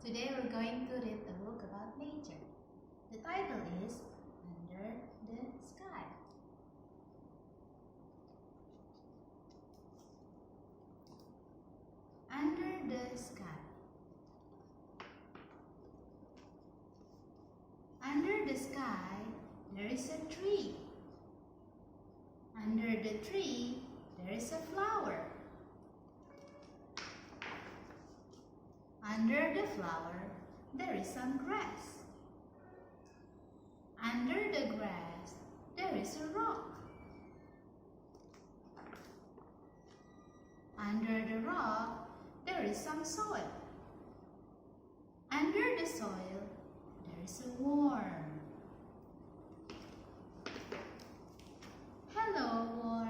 Today we're going to read a book about nature. The title is Under the Sky. Under the sky. Under the sky, there is a tree. Under the tree, there is a flower. Under the flower, there is some grass. Under the grass, there is a rock. Under the rock, there is some soil. Under the soil, there is a worm. Hello, worm.